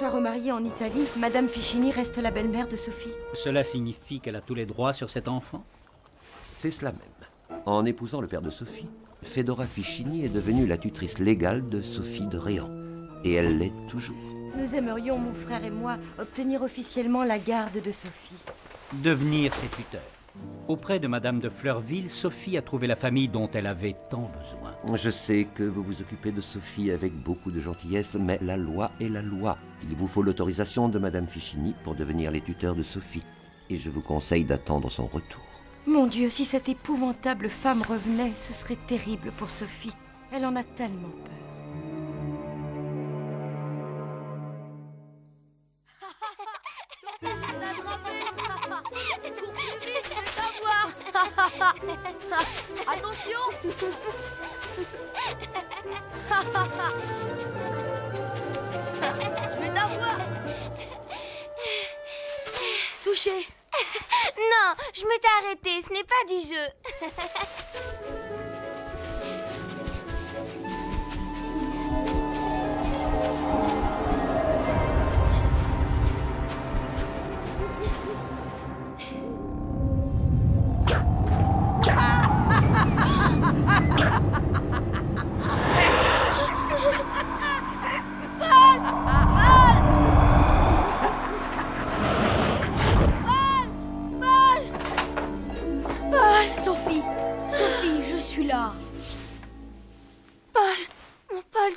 soit remariée en Italie, Madame Ficini reste la belle-mère de Sophie. Cela signifie qu'elle a tous les droits sur cet enfant? C'est cela même. En épousant le père de Sophie, Fedora Ficini est devenue la tutrice légale de Sophie de Réan. Et elle l'est toujours. Nous aimerions, mon frère et moi, obtenir officiellement la garde de Sophie. Devenir ses tuteurs. Auprès de Madame de Fleurville, Sophie a trouvé la famille dont elle avait tant besoin. Je sais que vous vous occupez de Sophie avec beaucoup de gentillesse, mais la loi est la loi. Il vous faut l'autorisation de Madame Ficini pour devenir les tuteurs de Sophie. Et je vous conseille d'attendre son retour. Mon Dieu, si cette épouvantable femme revenait, ce serait terrible pour Sophie. Elle en a tellement peur. Attention. Je vais t'avoir. Touché. Non, je m'étais arrêtée, ce n'est pas du jeu.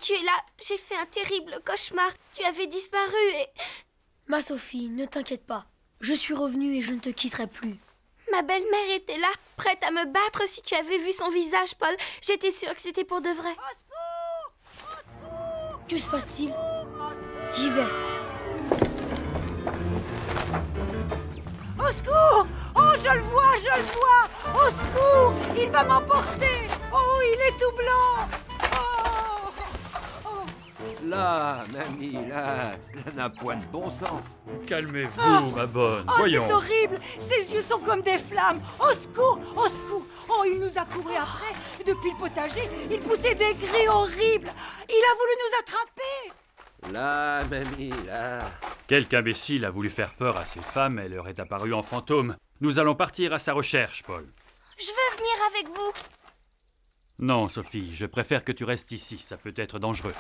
Tu es là, j'ai fait un terrible cauchemar. Tu avais disparu et... Ma Sophie, ne t'inquiète pas. Je suis revenue et je ne te quitterai plus. Ma belle-mère était là, prête à me battre si tu avais vu son visage, Paul. J'étais sûre que c'était pour de vrai. Au secours ! Au secours ! Que se passe-t-il? J'y vais. Au secours! Oh, je le vois, je le vois! Au secours! Il va m'emporter! Oh, il est tout blanc! Là, mamie, là, cela n'a point de bon sens. Calmez-vous, ma bonne. Voyons. C'est horrible! Ses yeux sont comme des flammes! Au secours! Au secours! Oh, il nous a couru après! Depuis le potager, il poussait des cris horribles! Il a voulu nous attraper! Là, mamie, là... Quelque imbécile a voulu faire peur à ces femmes et leur est apparu en fantôme. Nous allons partir à sa recherche, Paul. Je veux venir avec vous. Non, Sophie, je préfère que tu restes ici. Ça peut être dangereux.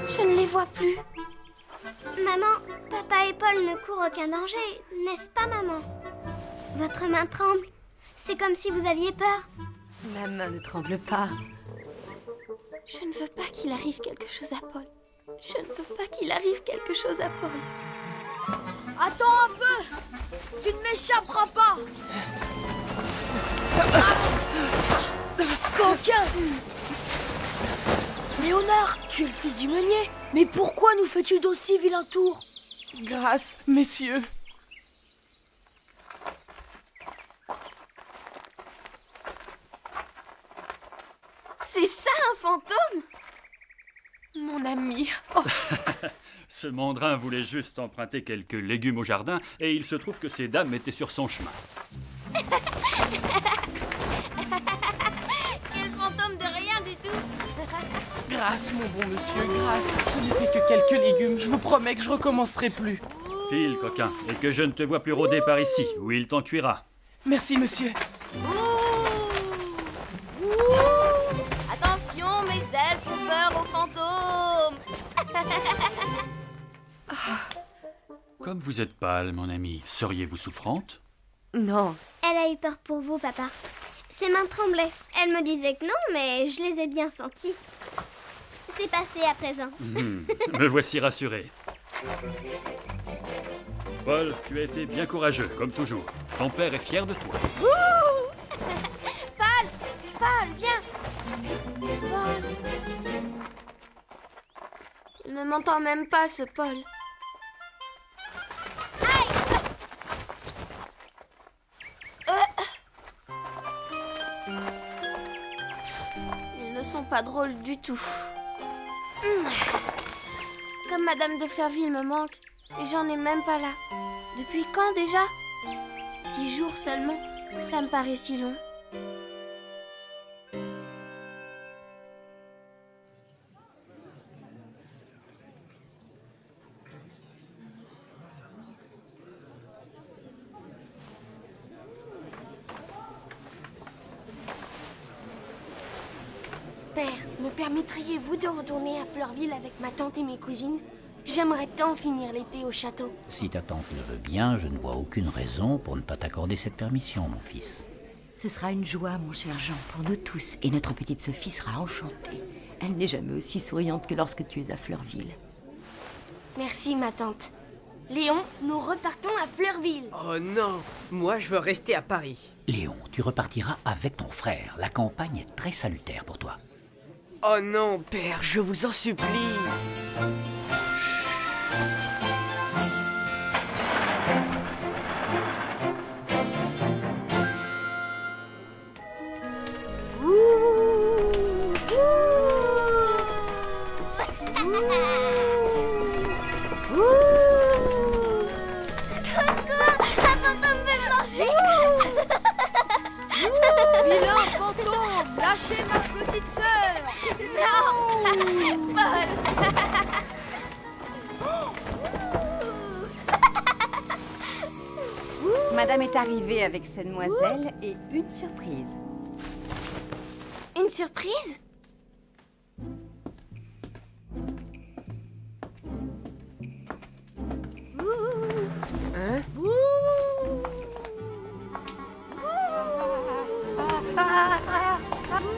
Je ne les vois plus. Maman, papa et Paul ne courent aucun danger, n'est-ce pas, maman? Votre main tremble. C'est comme si vous aviez peur. Ma main ne tremble pas. Je ne veux pas qu'il arrive quelque chose à Paul. Je ne veux pas qu'il arrive quelque chose à Paul. Attends un peu! Tu ne m'échapperas pas! Coquin! Léonard, tu es le fils du meunier. Mais pourquoi nous fais-tu d'aussi vilains tours? Grâce, messieurs. C'est ça un fantôme? Mon ami. Oh. Ce mandrin voulait juste emprunter quelques légumes au jardin et il se trouve que ces dames étaient sur son chemin. Quel fantôme de rien du tout. Grâce, mon bon monsieur, grâce. Ce n'était que quelques légumes. Je vous promets que je recommencerai plus. File, coquin, et que je ne te vois plus rôder par ici, où il t'encuira. Merci, monsieur. Attention, mes ailes font peur aux fantômes. Comme vous êtes pâle, mon ami, seriez-vous souffrante? Non. Elle a eu peur pour vous, papa. Ses mains tremblaient. Elle me disait que non, mais je les ai bien senties. C'est passé à présent. Me voici rassuré. Paul, tu as été bien courageux, comme toujours. Ton père est fier de toi. Paul, viens. Paul. Il ne m'entend même pas, ce Paul. pas drôle du tout. Comme Madame de Fleurville me manque, et j'en ai même pas là. Depuis quand déjà? 10 jours seulement, cela me paraît si long. Père, me permettriez-vous de retourner à Fleurville avec ma tante et mes cousines? J'aimerais tant finir l'été au château. Si ta tante le veut bien, je ne vois aucune raison pour ne pas t'accorder cette permission, mon fils. Ce sera une joie, mon cher Jean, pour nous tous. Et notre petite Sophie sera enchantée. Elle n'est jamais aussi souriante que lorsque tu es à Fleurville. Merci, ma tante. Léon, nous repartons à Fleurville. Oh non, moi je veux rester à Paris. Léon, tu repartiras avec ton frère. La campagne est très salutaire pour toi. Oh non, père, je vous en supplie. Vilain fantôme, lâchez ma petite sœur. Non, Paul. Madame est arrivée avec ses demoiselles et une surprise. Une surprise? Hein?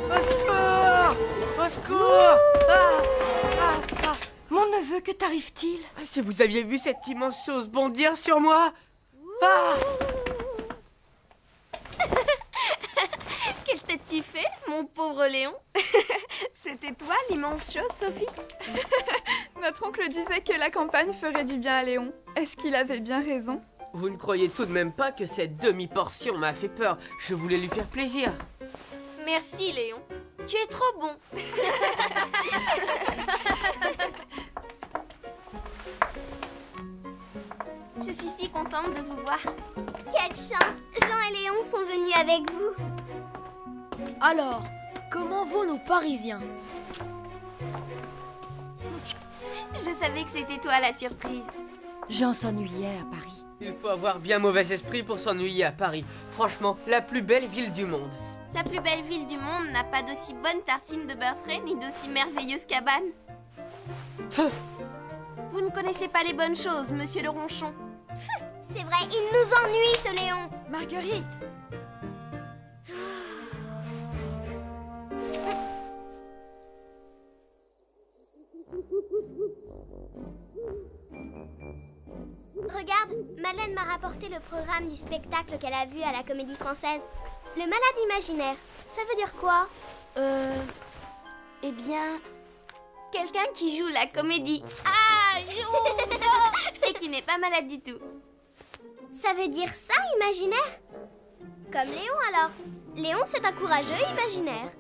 Au secours! Au secours! Mon neveu, que t'arrive-t-il? Si vous aviez vu cette immense chose bondir sur moi! Ah! Quelle tête tu fais, mon pauvre Léon? C'était toi l'immense chose, Sophie? Notre oncle disait que la campagne ferait du bien à Léon. Est-ce qu'il avait bien raison? Vous ne croyez tout de même pas que cette demi-portion m'a fait peur? Je voulais lui faire plaisir. Merci, Léon. Tu es trop bon. Je suis si contente de vous voir. Quelle chance! Jean et Léon sont venus avec vous. Alors, comment vont nos Parisiens? Je savais que c'était toi la surprise. Jean s'ennuyait à Paris. Il faut avoir bien mauvais esprit pour s'ennuyer à Paris. Franchement, la plus belle ville du monde. La plus belle ville du monde n'a pas d'aussi bonne tartine de beurre frais ni d'aussi merveilleuse cabane. Vous ne connaissez pas les bonnes choses, monsieur le ronchon. C'est vrai, il nous ennuie, ce Léon. Marguerite! Regarde, Madeleine m'a rapporté le programme du spectacle qu'elle a vu à la Comédie Française. Le malade imaginaire. Ça veut dire quoi? Eh bien, quelqu'un qui joue la comédie. Ah, et qui n'est pas malade du tout. Ça veut dire ça, imaginaire? Comme Léon, alors. Léon, c'est un courageux imaginaire.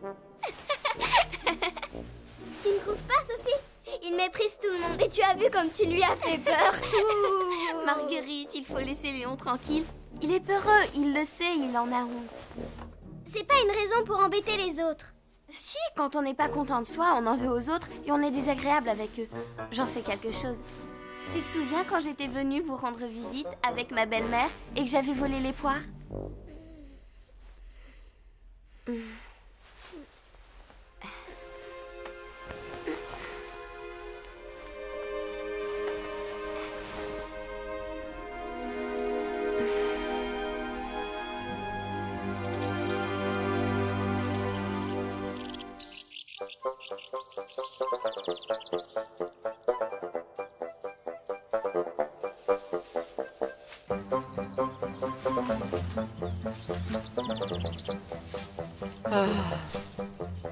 Tu ne trouves pas, Sophie? Il méprise tout le monde et tu as vu comme tu lui as fait peur. Marguerite, il faut laisser Léon tranquille. Il est peureux, il le sait, il en a honte. C'est pas une raison pour embêter les autres. Si, quand on n'est pas content de soi, on en veut aux autres et on est désagréable avec eux. J'en sais quelque chose. Tu te souviens quand j'étais venue vous rendre visite avec ma belle-mère et que j'avais volé les poires?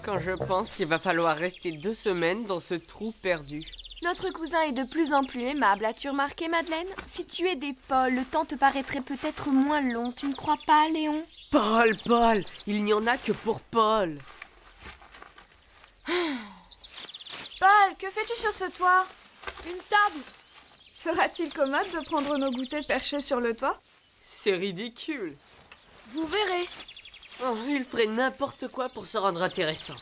Quand je pense qu'il va falloir rester 2 semaines dans ce trou perdu. Notre cousin est de plus en plus aimable, as-tu remarqué, Madeleine? Si tu es des Paul, le temps te paraîtrait peut-être moins long, tu ne crois pas, Léon? Paul, il n'y en a que pour Paul. Paul, que fais-tu sur ce toit? Une table. Sera-t-il commode de prendre nos goûters perchés sur le toit? C'est ridicule. Vous verrez. Oh, il ferait n'importe quoi pour se rendre intéressant.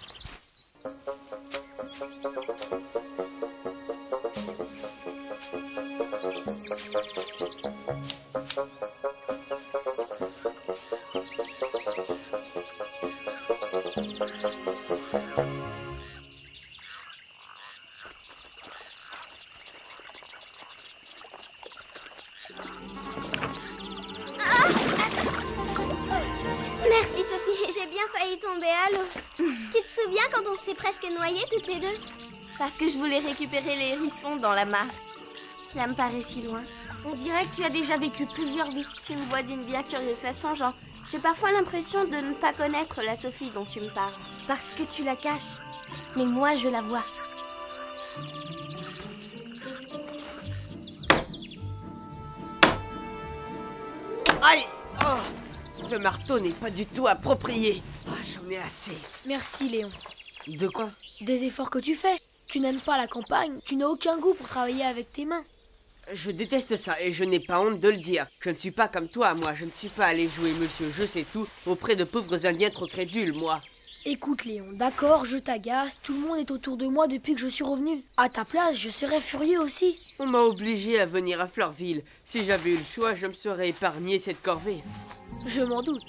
Merci Sophie, j'ai bien failli tomber à l'eau. Tu te souviens quand on s'est presque noyés toutes les deux? Parce que je voulais récupérer les hérissons dans la mare. Cela me paraît si loin. On dirait que tu as déjà vécu plusieurs vies. Tu me vois d'une bien curieuse façon, Jean. J'ai parfois l'impression de ne pas connaître la Sophie dont tu me parles. Parce que tu la caches. Mais moi, je la vois. Aïe! Oh, ce marteau n'est pas du tout approprié. Ah, j'en ai assez. Merci Léon. De quoi? Des efforts que tu fais. Tu n'aimes pas la campagne, tu n'as aucun goût pour travailler avec tes mains. Je déteste ça et je n'ai pas honte de le dire. Je ne suis pas comme toi, moi. Je ne suis pas allé jouer monsieur je sais tout auprès de pauvres indiens trop crédules, moi. Écoute Léon, d'accord, je t'agace, tout le monde est autour de moi depuis que je suis revenu. À ta place, je serais furieux aussi. On m'a obligé à venir à Fleurville. Si j'avais eu le choix, je me serais épargné cette corvée. Je m'en doute.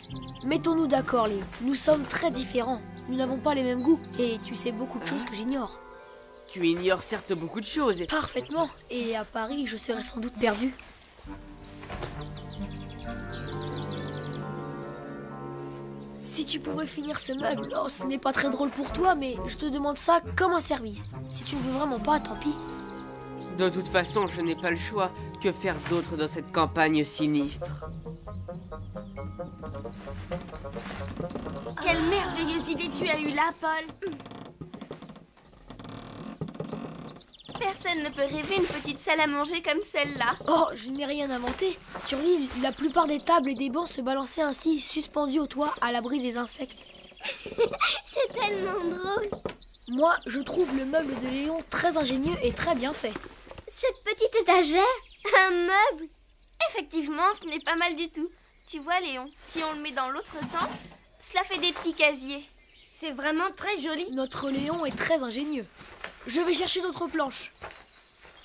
Mettons-nous d'accord Léon, nous sommes très différents. Nous n'avons pas les mêmes goûts et tu sais beaucoup de choses que j'ignore. Tu ignores certes beaucoup de choses. Parfaitement. Et à Paris, je serais sans doute perdu. Si tu pouvais finir ce meuble, oh, ce n'est pas très drôle pour toi, mais je te demande ça comme un service. Si tu ne veux vraiment pas, tant pis. De toute façon, je n'ai pas le choix. Que faire d'autre dans cette campagne sinistre? Quelle merveilleuse idée tu as eue là, Paul. Personne ne peut rêver une petite salle à manger comme celle-là. Oh, je n'ai rien inventé. Sur l'île, la plupart des tables et des bancs se balançaient ainsi, suspendus au toit, à l'abri des insectes. C'est tellement drôle. Moi, je trouve le meuble de Léon très ingénieux et très bien fait. Cette petite étagère, un meuble. Effectivement, ce n'est pas mal du tout. Tu vois, Léon, si on le met dans l'autre sens, cela fait des petits casiers. C'est vraiment très joli. Notre Léon est très ingénieux. Je vais chercher d'autres planches.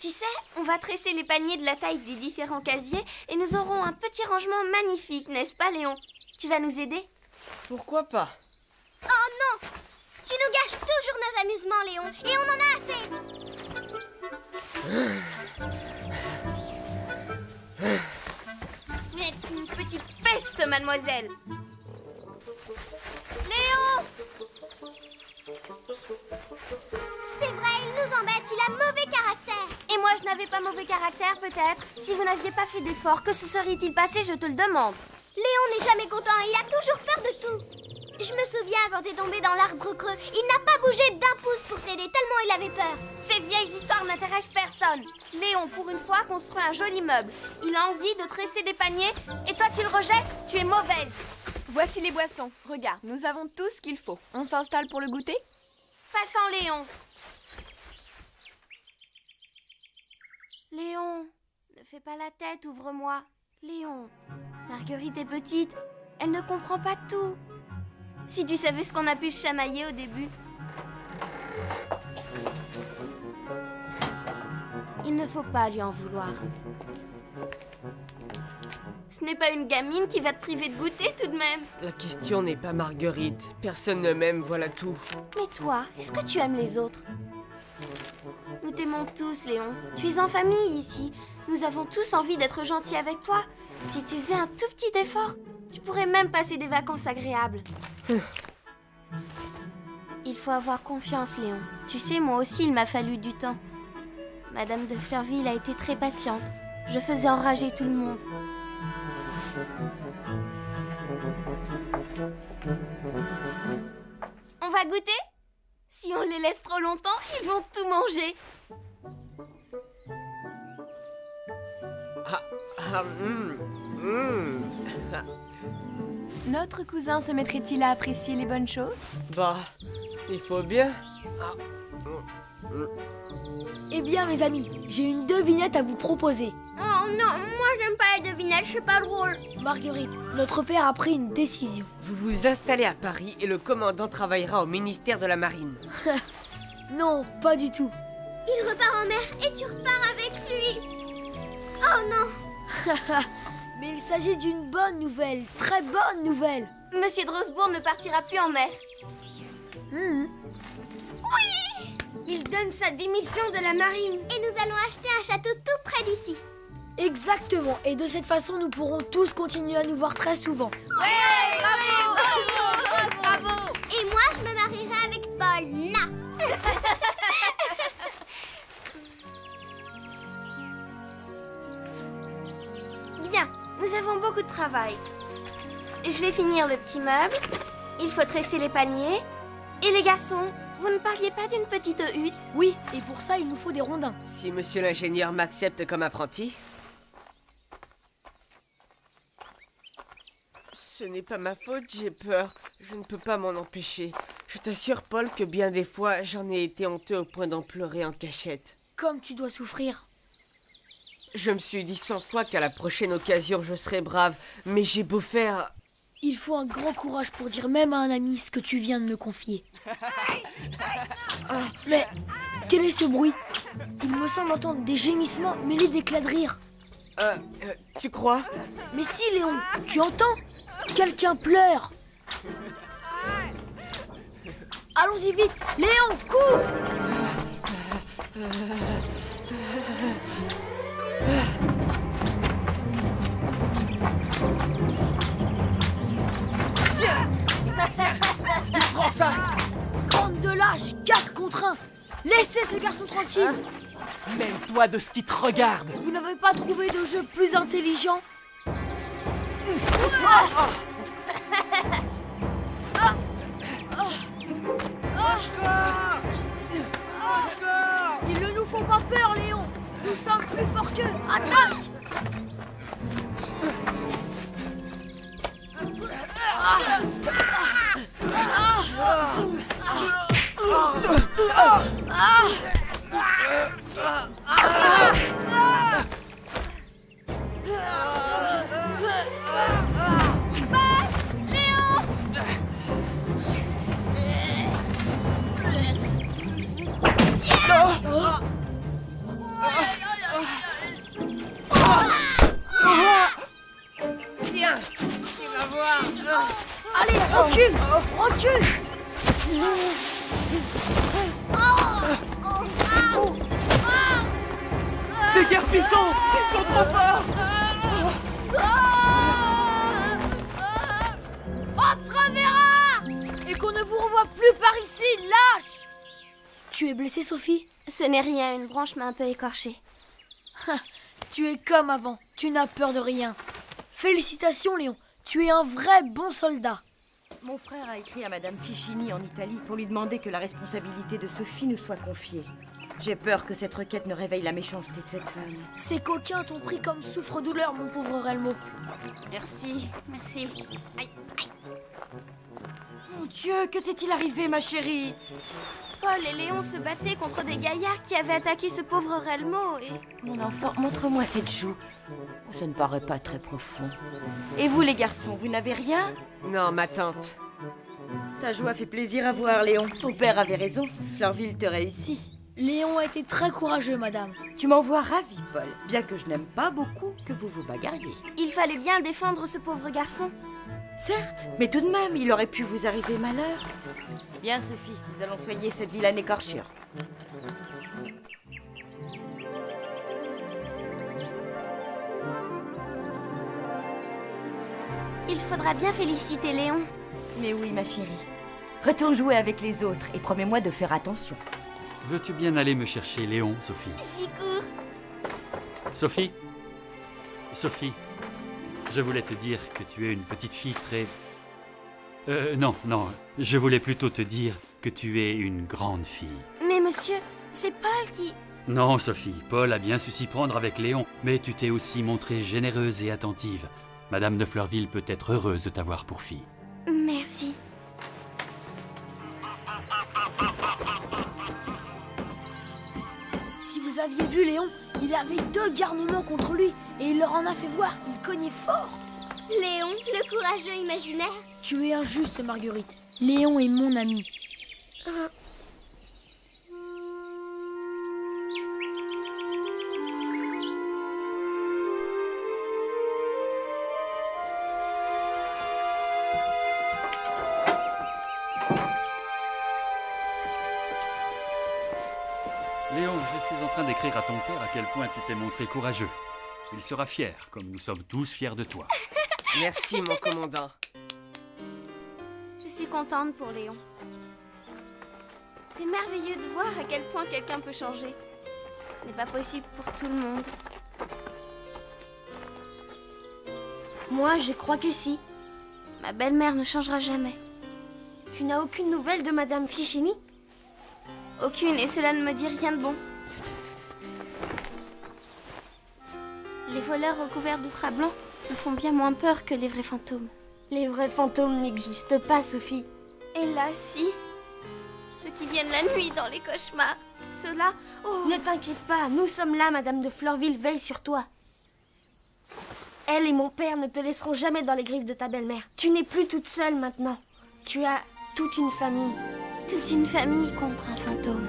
Tu sais, on va tresser les paniers de la taille des différents casiers et nous aurons un petit rangement magnifique, n'est-ce pas, Léon? Tu vas nous aider? Pourquoi pas? Oh non! Tu nous gâches toujours nos amusements, Léon, et on en a assez. Vous êtes une petite peste, mademoiselle. Léon! C'est vrai, il nous embête, il a mauvais caractère. Et moi, je n'avais pas mauvais caractère, peut-être? Si vous n'aviez pas fait d'efforts, que se serait-il passé, je te le demande? Léon n'est jamais content, il a toujours peur de tout. Je me souviens quand t'es tombé dans l'arbre creux, il n'a pas bougé d'un pouce pour t'aider tellement il avait peur. Ces vieilles histoires n'intéressent personne. Léon, pour une fois, construit un joli meuble. Il a envie de tresser des paniers, et toi tu le rejettes? Tu es mauvaise. Voici les boissons. Regarde, nous avons tout ce qu'il faut. On s'installe pour le goûter? Passons, Léon. Léon, ne fais pas la tête, ouvre-moi. Léon, Marguerite est petite, elle ne comprend pas tout. Si tu savais ce qu'on a pu chamailler au début. Il ne faut pas lui en vouloir. Ce n'est pas une gamine qui va te priver de goûter tout de même. La question n'est pas Marguerite. Personne ne m'aime, voilà tout. Mais toi, est-ce que tu aimes les autres? Nous t'aimons tous, Léon. Tu es en famille ici. Nous avons tous envie d'être gentils avec toi. Si tu faisais un tout petit effort, tu pourrais même passer des vacances agréables. Il faut avoir confiance, Léon. Tu sais, moi aussi, il m'a fallu du temps. Madame de Fleurville a été très patiente. Je faisais enrager tout le monde. On va goûter? Si on les laisse trop longtemps, ils vont tout manger. Notre cousin se mettrait-il à apprécier les bonnes choses? Bah, il faut bien. Eh bien, mes amis, j'ai une devinette à vous proposer. Oh non, moi j'aime pas les devinettes, c'est pas drôle. Marguerite, notre père a pris une décision. Vous vous installez à Paris et le commandant travaillera au ministère de la Marine. Non, pas du tout. Il repart en mer et tu repars avec lui. Oh non. Mais il s'agit d'une bonne nouvelle, très bonne nouvelle. Monsieur Drosbourg ne partira plus en mer. Oui. Il donne sa démission de la marine. Et nous allons acheter un château tout près d'ici. Exactement, et de cette façon, nous pourrons tous continuer à nous voir très souvent. Ouais, bravo. Et moi, je me marierai avec Paul. Na. Bien, nous avons beaucoup de travail. Je vais finir le petit meuble. Il faut tresser les paniers. Et les garçons, vous ne parliez pas d'une petite hutte? Oui, et pour ça, il nous faut des rondins. Si monsieur l'ingénieur m'accepte comme apprenti. Ce n'est pas ma faute, j'ai peur. Je ne peux pas m'en empêcher. Je t'assure, Paul, que bien des fois, j'en ai été honteux au point d'en pleurer en cachette. Comme tu dois souffrir. Je me suis dit 100 fois qu'à la prochaine occasion, je serai brave. Mais j'ai beau faire... Il faut un grand courage pour dire même à un ami ce que tu viens de me confier. Mais quel est ce bruit? Il me semble entendre des gémissements mêlés d'éclats de rire. Tu crois? Mais si, Léon, tu entends? Quelqu'un pleure. Allons-y vite. Léon, cours! Prends ça! Bande de lâches, 4 contre 1. Laissez ce garçon tranquille. Mêle-toi de ce qui te regarde. Vous n'avez pas trouvé de jeu plus intelligent? Ils ne nous font pas peur, Léon. Nous sommes plus forts qu'eux. Attaque! Tiens, tu vas voir. Allez, recule! Recule! Les garpissons! Ils sont trop forts! On se reverra! Et qu'on ne vous revoie plus par ici, lâche! Tu es blessée, Sophie? Ce n'est rien, une branche m'a un peu écorchée. Tu es comme avant, tu n'as peur de rien. Félicitations, Léon, tu es un vrai bon soldat. Mon frère a écrit à Madame Fichini en Italie pour lui demander que la responsabilité de Sophie nous soit confiée. J'ai peur que cette requête ne réveille la méchanceté de cette femme. Ces coquins t'ont pris comme souffre-douleur, mon pauvre Relmo. Merci, merci. Aïe, aïe. Mon Dieu, que t'est-il arrivé, ma chérie? Paul et Léon se battaient contre des gaillards qui avaient attaqué ce pauvre Relmo et... Mon enfant, montre-moi cette joue. Ça ne paraît pas très profond. Et vous, les garçons, vous n'avez rien? Non, ma tante. Ta joie fait plaisir à voir, Léon. Ton père avait raison. Fleurville te réussit. Léon a été très courageux, madame. Tu m'en vois ravie, Paul. Bien que je n'aime pas beaucoup que vous vous bagarriez. Il fallait bien défendre ce pauvre garçon. Certes, mais tout de même, il aurait pu vous arriver malheur. Bien, Sophie, nous allons soigner cette vilaine écorchure. Il faudra bien féliciter Léon. Mais oui, ma chérie. Retourne jouer avec les autres et promets-moi de faire attention. Veux-tu bien aller me chercher Léon, Sophie? J'y cours. Sophie? Sophie, je voulais te dire que tu es une petite fille très... non, je voulais plutôt te dire que tu es une grande fille. Mais monsieur, c'est Paul qui... Non, Sophie, Paul a bien su s'y prendre avec Léon, mais tu t'es aussi montrée généreuse et attentive. Madame de Fleurville peut être heureuse de t'avoir pour fille. Merci. Vous aviez vu Léon? Il avait 2 garnements contre lui et il leur en a fait voir. Il cognait fort. Léon, le courageux imaginaire. Tu es injuste, Marguerite. Léon est mon ami. Léon, je suis en train d'écrire à ton père à quel point tu t'es montré courageux. Il sera fier, comme nous sommes tous fiers de toi. Merci, mon commandant. Je suis contente pour Léon. C'est merveilleux de voir à quel point quelqu'un peut changer. Ce n'est pas possible pour tout le monde. Moi, je crois que si. Ma belle-mère ne changera jamais. Tu n'as aucune nouvelle de Madame Fichini? Aucune, et cela ne me dit rien de bon. Les voleurs recouverts de drap blanc me font bien moins peur que les vrais fantômes. Les vrais fantômes n'existent pas, Sophie. Et là, si. Ceux qui viennent la nuit dans les cauchemars. Ceux-là... Oh. Ne t'inquiète pas, nous sommes là, Madame de Fleurville veille sur toi. Elle et mon père ne te laisseront jamais dans les griffes de ta belle-mère. Tu n'es plus toute seule maintenant. Tu as toute une famille. Toute une famille contre un fantôme.